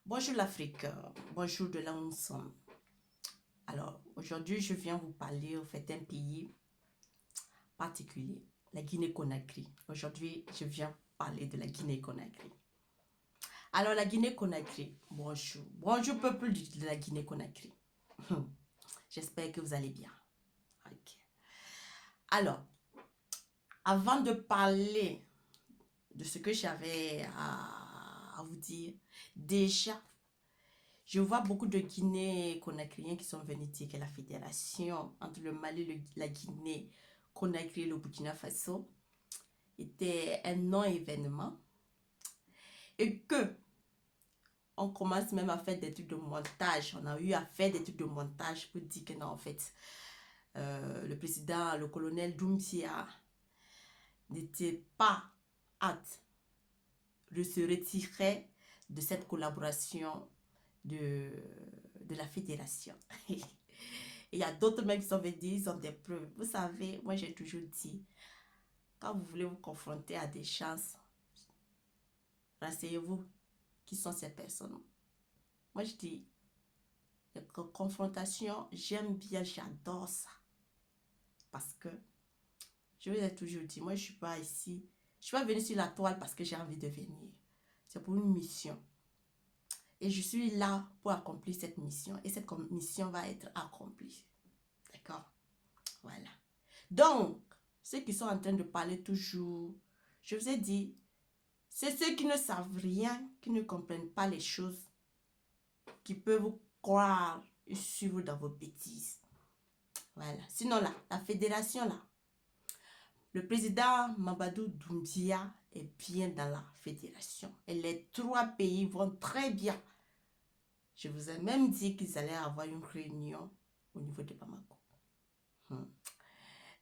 Bonjour l'Afrique, bonjour de là où nous sommes. Alors, aujourd'hui, je viens vous parler au fait d'un pays particulier, la Guinée-Conakry. Aujourd'hui, je viens parler de la Guinée-Conakry. Alors, la Guinée-Conakry, bonjour. Bonjour peuple de la Guinée-Conakry. J'espère que vous allez bien. Ok. Alors, avant de parler de ce que j'avais à vous dire, déjà, je vois beaucoup de Guinée-Conakryens qui sont venus dire que la fédération entre le Mali, la Guinée, Conakry et le Burkina Faso était un non-événement et que on commence même à faire des trucs de montage. On a eu à faire des trucs de montage pour dire que non, en fait, le président, le colonel Doumbia n'était pas hâte de se retirer de cette collaboration de la fédération. Il y a d'autres mecs qui sont venus, ils ont des preuves. Vous savez, moi j'ai toujours dit, quand vous voulez vous confronter à des chances, renseignez-vous qui sont ces personnes. Moi je dis, les confrontations, j'aime bien, j'adore ça. Parce que, je vous ai toujours dit, moi je ne suis pas ici, je ne suis pas venue sur la toile parce que j'ai envie de venir. C'est pour une mission. Et je suis là pour accomplir cette mission. Et cette mission va être accomplie. D'accord? Voilà. Donc, ceux qui sont en train de parler toujours, je vous ai dit, c'est ceux qui ne savent rien, qui ne comprennent pas les choses, qui peuvent vous croire et suivre dans vos bêtises. Voilà. Sinon, là, la fédération, là, le président Mamadou Doumbia est bien dans la fédération. Et les trois pays vont très bien. Je vous ai même dit qu'ils allaient avoir une réunion au niveau de Bamako.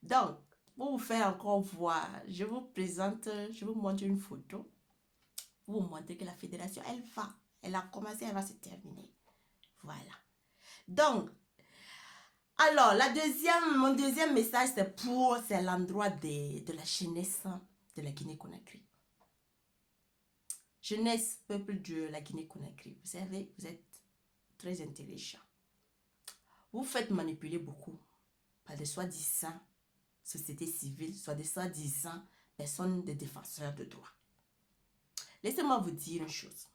Donc, pour vous faire encore voir, je vous présente, je vous montre une photo. Pour vous montrer que la fédération, elle va. Elle a commencé, elle va se terminer. Voilà. Donc, alors, mon deuxième message, c'est l'endroit de la jeunesse de la Guinée-Conakry. Jeunesse, peuple de la Guinée-Conakry. Vous savez, vous êtes très intelligent. Vous faites manipuler beaucoup par des soi-disant sociétés civiles, soit des soi-disant personnes de défenseurs de droits. Laissez-moi vous dire une chose.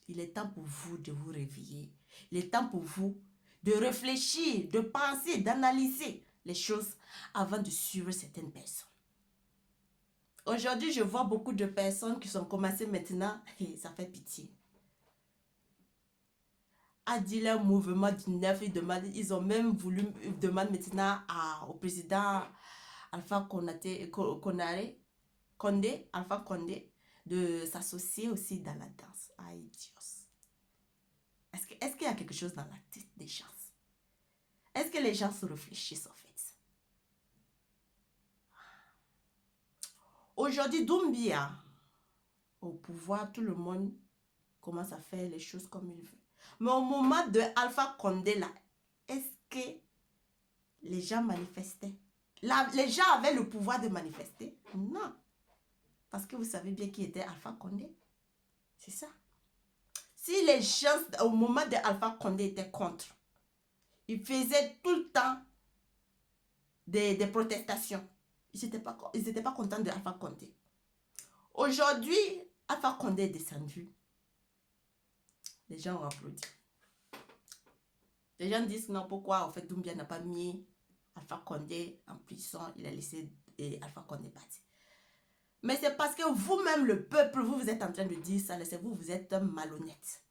Il est temps pour vous de vous réveiller. Il est temps pour vous de réfléchir, de penser, d'analyser les choses avant de suivre certaines personnes. Aujourd'hui, je vois beaucoup de personnes qui sont commencées maintenant et ça fait pitié. A dit leur mouvement du 9, ils ont même voulu demander maintenant au président Alpha Condé, de s'associer aussi dans la danse. Aïe Dios. Est-ce qu'il y a quelque chose dans la tête des gens? Est-ce que les gens se réfléchissent en fait? Aujourd'hui, Doumbia, au pouvoir, tout le monde commence à faire les choses comme il veut. Mais au moment de Alpha Condé, là, est-ce que les gens manifestaient? Les gens avaient le pouvoir de manifester? Non. Parce que vous savez bien qui était Alpha Condé. C'est ça. Si les gens, au moment de Alpha Condé, étaient contre, ils faisaient tout le temps des protestations. Ils n'étaient pas contents de Alpha Condé. Aujourd'hui, Alpha Condé est descendu. Les gens ont applaudi. Les gens disent non, pourquoi en fait Doumbia n'a pas mis Alpha Condé en prison, il a laissé Alpha Condé partir. Mais c'est parce que vous-même, le peuple, vous êtes en train de dire ça, c'est vous êtes malhonnête.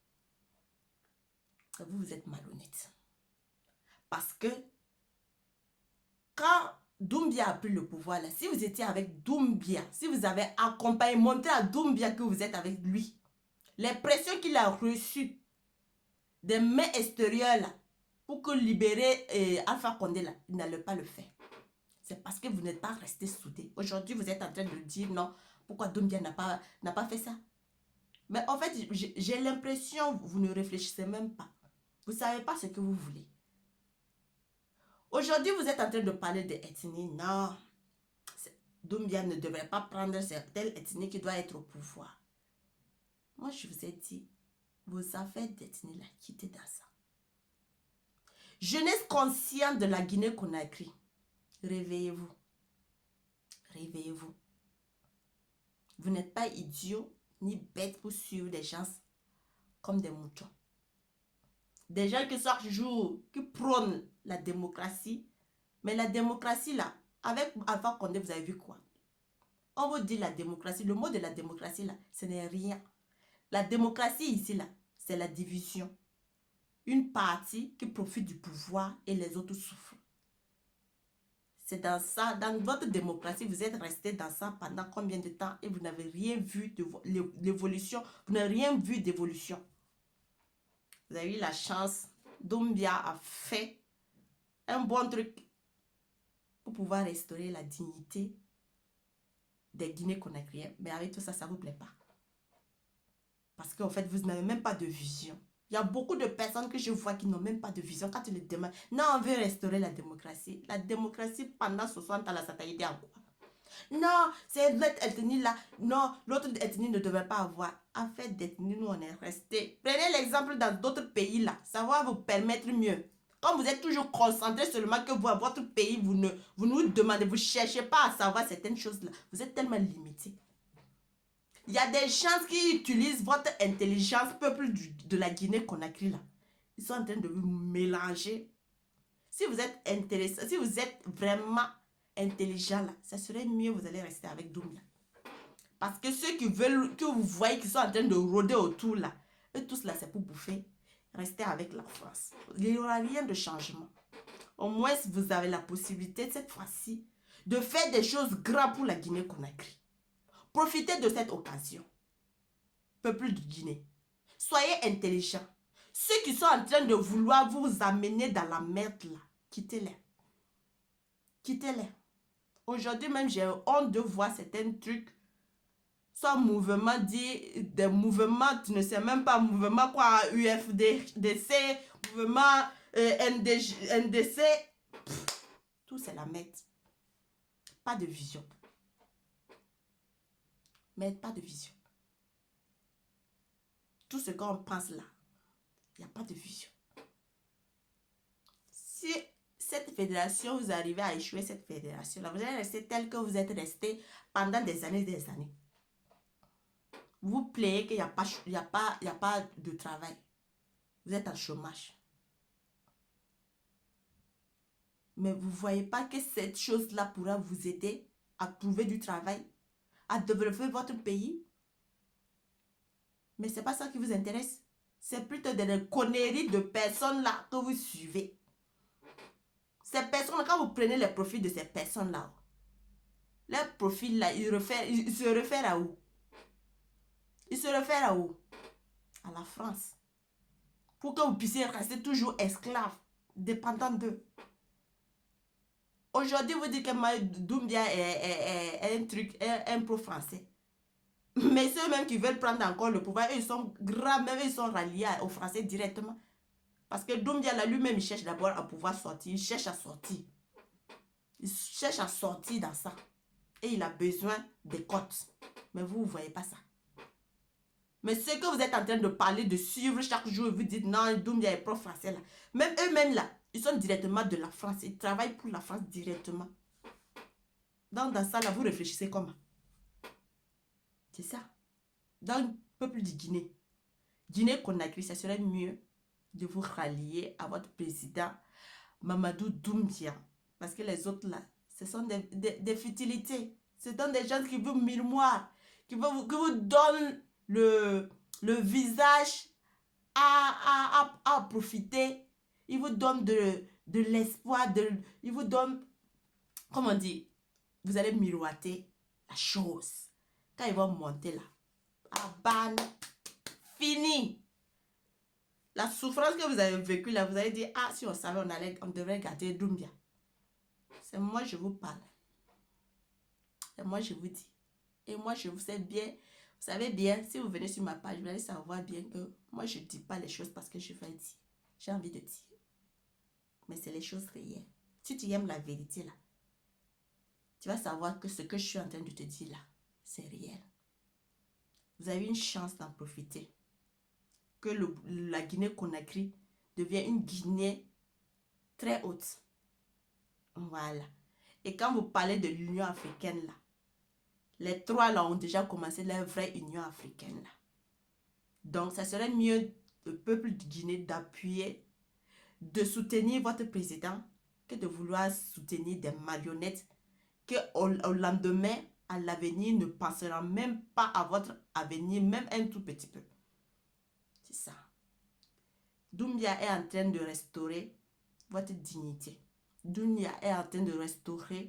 Vous êtes malhonnête. Parce que quand Doumbia a pris le pouvoir, là, si vous étiez avec Doumbia, si vous avez accompagné, montré à Doumbia que vous êtes avec lui, les pressions qu'il a reçues des mains extérieures là, pour que libérer Alpha Condé là, il n'allait pas le faire. C'est parce que vous n'êtes pas resté soudés. Aujourd'hui, vous êtes en train de dire non, pourquoi Doumbia n'a pas fait ça. Mais en fait, j'ai l'impression que vous ne réfléchissez même pas. Vous ne savez pas ce que vous voulez. Aujourd'hui, vous êtes en train de parler d'ethnie. Non, Doumbia ne devrait pas prendre telle ethnie qui doit être au pouvoir. Moi, je vous ai dit, vos affaires détenues là, quittez dans ça. Jeunesse consciente de la Guinée-Conakry, réveillez-vous. Réveillez-vous. Vous n'êtes pas idiots ni bêtes pour suivre des gens comme des moutons. Des gens qui chaque jour, qui prônent la démocratie. Mais la démocratie là, avec Alpha Condé, vous avez vu quoi? On vous dit la démocratie, le mot de la démocratie là, ce n'est rien. La démocratie ici là, c'est la division. Une partie qui profite du pouvoir et les autres souffrent. C'est dans ça, dans votre démocratie, vous êtes resté dans ça pendant combien de temps et vous n'avez rien vu de l'évolution, vous n'avez rien vu d'évolution. Vous avez eu la chance, Doumbia a fait un bon truc pour pouvoir restaurer la dignité des Guinéens-Conakriens. Mais avec tout ça, ça ne vous plaît pas. Parce qu'en fait, vous n'avez même pas de vision. Il y a beaucoup de personnes que je vois qui n'ont même pas de vision. Quand tu les demandes, non, on veut restaurer la démocratie. La démocratie, pendant 60 ans, là, ça t'a aidé en quoi? Non, c'est l'autre ethnie là. Non, l'autre ethnie ne devrait pas avoir. En fait, d'ethnie, nous, on est resté. Prenez l'exemple dans d'autres pays là. Ça va vous permettre mieux. Comme vous êtes toujours concentré seulement que vous, votre pays, vous nous demandez, vous ne cherchez pas à savoir certaines choses là. Vous êtes tellement limité. Il y a des gens qui utilisent votre intelligence, peuple de la Guinée-Conakry là. Ils sont en train de vous mélanger. Si vous êtes intéressant, si vous êtes vraiment intelligent là, ça serait mieux, vous allez rester avec Doumbia. Parce que ceux qui veulent, que vous voyez qui sont en train de rôder autour là, eux tous là, c'est pour bouffer. Restez avec la France. Il n'y aura rien de changement. Au moins, vous avez la possibilité cette fois-ci de faire des choses grandes pour la Guinée-Conakry. Profitez de cette occasion. Peuple de Guinée, soyez intelligents. Ceux qui sont en train de vouloir vous amener dans la merde là, quittez-les. Quittez-les. Aujourd'hui même, j'ai honte de voir certains trucs. Soit mouvement dit, des mouvements, tu ne sais même pas, mouvement quoi, UFDC, mouvement NDC. Tout c'est la merde. Pas de vision. Mais pas de vision. Tout ce qu'on pense là, il n'y a pas de vision. Si cette fédération, vous arrivez à échouer cette fédération là, vous allez rester tel que vous êtes resté pendant des années et des années. Vous plaignez qu'il n'y a pas de travail. Vous êtes en chômage. Mais vous ne voyez pas que cette chose-là pourra vous aider à trouver du travail, à développer votre pays. Mais ce n'est pas ça qui vous intéresse. C'est plutôt des conneries de personnes-là que vous suivez. Ces personnes, quand vous prenez les profils de ces personnes-là, leurs profils-là, ils se réfèrent à où? Ils se réfèrent à où? À la France. Pour que vous puissiez rester toujours esclave, dépendant d'eux. Aujourd'hui, vous dites que Doumbia est un truc, un pro-français. Mais ceux-mêmes qui veulent prendre encore le pouvoir, eux, ils sont grands, même ils sont ralliés aux Français directement. Parce que Doumbia, là, lui-même, il cherche d'abord à pouvoir sortir. Il cherche à sortir. Il cherche à sortir dans ça. Et il a besoin des côtes. Mais vous ne voyez pas ça. Mais ce que vous êtes en train de parler, de suivre chaque jour, vous dites non, Doumbia est pro-français là. Même eux-mêmes là, ils sont directement de la France. Ils travaillent pour la France directement. Donc dans ça là, vous réfléchissez comment? C'est ça. Dans le peuple du Guinée, Guinée-Conakry, ça serait mieux de vous rallier à votre président Mamadou Doumbia. Parce que les autres là, ce sont des futilités. Ce sont des gens qui vous murmurent, qui vous donnent le visage à profiter. Ils vous donnent de l'espoir, ils vous donnent, comment on dit, vous allez miroiter la chose. Quand ils vont monter là, ban, fini. La souffrance que vous avez vécue là, vous allez dire, ah, si on savait, on devrait garder Doumbia. C'est moi, je vous parle. Et moi, je vous dis. Et moi, je vous sais bien. Vous savez bien, si vous venez sur ma page, vous allez savoir bien que moi, je ne dis pas les choses parce que je vais dire. J'ai envie de dire. Mais c'est les choses réelles. Si tu aimes la vérité là, tu vas savoir que ce que je suis en train de te dire là, c'est réel. Vous avez une chance d'en profiter. que la Guinée-Conakry devient une Guinée très haute. Voilà. Et quand vous parlez de l'Union africaine, là, les trois là ont déjà commencé leur vraie Union africaine. Là. Donc, ça serait mieux, le peuple de Guinée, d'appuyer, de soutenir votre président, que de vouloir soutenir des marionnettes qui, au lendemain, à l'avenir, ne penseront même pas à votre avenir, même un tout petit peu. C'est ça. Doumbia est en train de restaurer votre dignité. Doumbia est en train de restaurer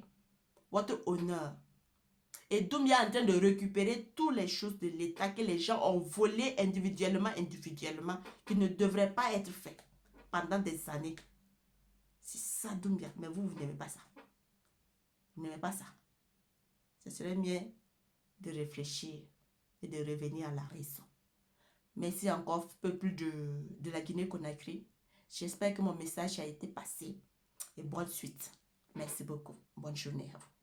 votre honneur. Et Doumbia est en train de récupérer toutes les choses de l'État que les gens ont volées individuellement, qui ne devraient pas être faites pendant des années. C'est ça Doumbia. Mais vous n'aimez pas ça. Vous n'aimez pas ça. Ce serait mieux de réfléchir et de revenir à la raison. Merci encore, peuple de la Guinée-Conakry. J'espère que mon message a été passé. Et bonne suite. Merci beaucoup. Bonne journée à vous.